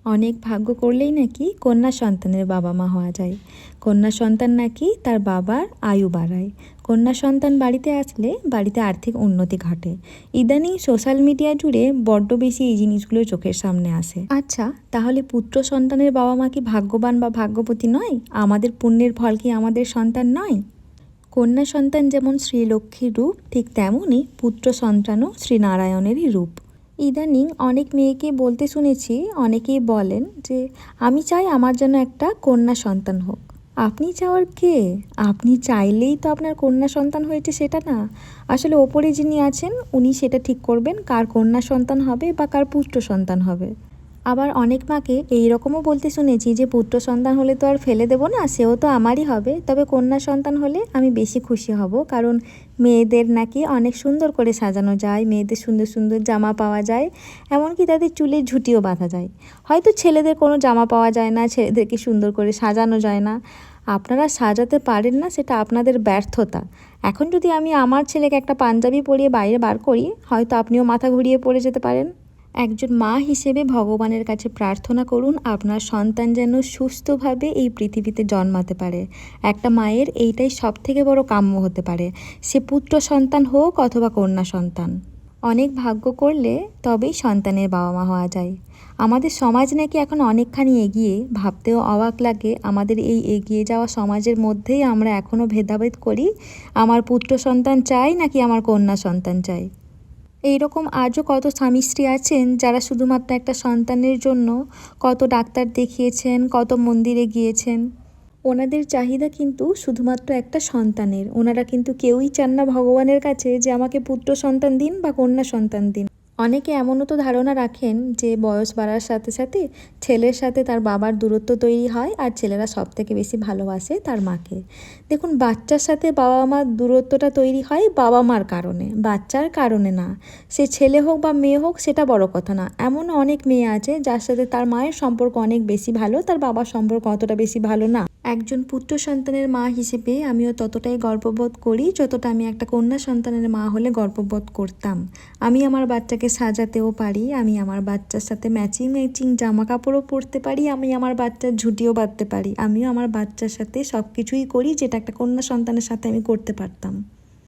অনেক ভাগ্য করলেই নাকি কন্যা সন্তানের বাবা মা হওয়া যায়। কন্যা সন্তান নাকি তার বাবার আয়ু বাড়ায়। কন্যা সন্তান বাড়িতে আসলে বাড়িতে আর্থিক উন্নতি ঘটে। ইদানিং সোশ্যাল মিডিয়া জুড়ে বড্ড বেশি এই জিনিসগুলো চোখের সামনে আসে। আচ্ছা, তাহলে পুত্র সন্তানের বাবা মা কি ভাগ্যবান বা ভাগ্যবতী নয়? আমাদের পুণ্যের ফল কি আমাদের সন্তান নয়? কন্যা সন্তান যেমন শ্রীলক্ষ্মীর রূপ, ঠিক তেমনই পুত্র সন্তানও শ্রীনারায়ণেরই রূপ। ইদানিং অনেক মেয়েকে বলতে শুনেছি, অনেকেই বলেন যে আমি চাই আমার জন্য একটা কন্যা সন্তান হোক। আপনি চাওয়ার কে? আপনি চাইলেই তো আপনার কন্যা সন্তান হয়েছে সেটা না। আসলে ওপরে যিনি আছেন উনি সেটা ঠিক করবেন কার কন্যা সন্তান হবে বা কার পুত্র সন্তান হবে। আবার অনেক মাকে এই রকমও বলতে শুনেছি যে পুত্র সন্তান হলে তো আর ফেলে দেবো না, সেও তো আমারই হবে, তবে কন্যা সন্তান হলে আমি বেশি খুশি হব, কারণ মেয়েদের নাকি অনেক সুন্দর করে সাজানো যায়, মেয়েদের সুন্দর সুন্দর জামা পাওয়া যায়, এমনকি তাদের চুলের ঝুঁটিও বাঁধা যায়। হয়তো ছেলেদের কোনো জামা পাওয়া যায় না, ছেলেদেরকে সুন্দর করে সাজানো যায় না। আপনারা সাজাতে পারেন না, সেটা আপনাদের ব্যর্থতা। এখন যদি আমি আমার ছেলেকে একটা পাঞ্জাবি পরিয়ে বাইরে বার করি, হয়তো আপনিও মাথা ঘুরিয়ে পড়ে যেতে পারেন। একজন মা হিসেবে ভগবানের কাছে প্রার্থনা করুন আপনার সন্তান যেন সুস্থভাবে এই পৃথিবীতে জন্মাতে পারে। একটা মায়ের এইটাই সবথেকে বড় কাম্য হতে পারে, সে পুত্র সন্তান হোক অথবা কন্যা সন্তান। অনেক ভাগ্য করলে তবেই সন্তানের বাবা মা হওয়া যায়। আমাদের সমাজ নাকি এখন অনেকখানি এগিয়ে, ভাবতেও অবাক লাগে আমাদের এই এগিয়ে যাওয়া সমাজের মধ্যেই আমরা এখনও ভেদাভেদ করি, আমার পুত্র সন্তান চাই নাকি আমার কন্যা সন্তান চাই। এইরকম আজও কত স্বামী স্ত্রী আছেন যারা শুধুমাত্র একটা সন্তানের জন্য কত ডাক্তার দেখিয়েছেন, কত মন্দিরে গিয়েছেন। ওনাদের চাহিদা কিন্তু শুধুমাত্র একটা সন্তানের, ওনারা কিন্তু কেউই চান না ভগবানের কাছে যে আমাকে পুত্র সন্তান দিন বা কন্যা সন্তান দিন। অনেকে এমনও তো ধারণা রাখেন যে বয়স বাড়ার সাথে সাথে ছেলের সাথে তার বাবার দূরত্ব তৈরি হয় আর ছেলেরা সব থেকে বেশি ভালোবাসে তার মাকে। দেখুন, বাচ্চার সাথে বাবা মার দূরত্বটা তৈরি হয় বাবা মার কারণে, বাচ্চার কারণে না। সে ছেলে হোক বা মেয়ে হোক সেটা বড় কথা না। এমন অনেক মেয়ে আছে যার সাথে তার মায়ের সম্পর্ক অনেক বেশি ভালো, তার বাবার সম্পর্ক অতটা বেশি ভালো না। একজন পুত্র সন্তানের মা হিসেবে আমিও ততটাই গর্ববোধ করি যতটা আমি একটা কন্যা সন্তানের মা হলে গর্ববোধ করতাম। আমি আমার বাচ্চাকে সাজাতেও পারি, আমি আমার বাচ্চার সাথে ম্যাচিং ম্যাচিং জামা কাপড়ও পরতে পারি, আমি আমার বাচ্চার ঝুঁটিও বাঁধতে পারি, আমিও আমার বাচ্চার সাথে সব কিছুই করি যেটা একটা কন্যা সন্তানের সাথে আমি করতে পারতাম।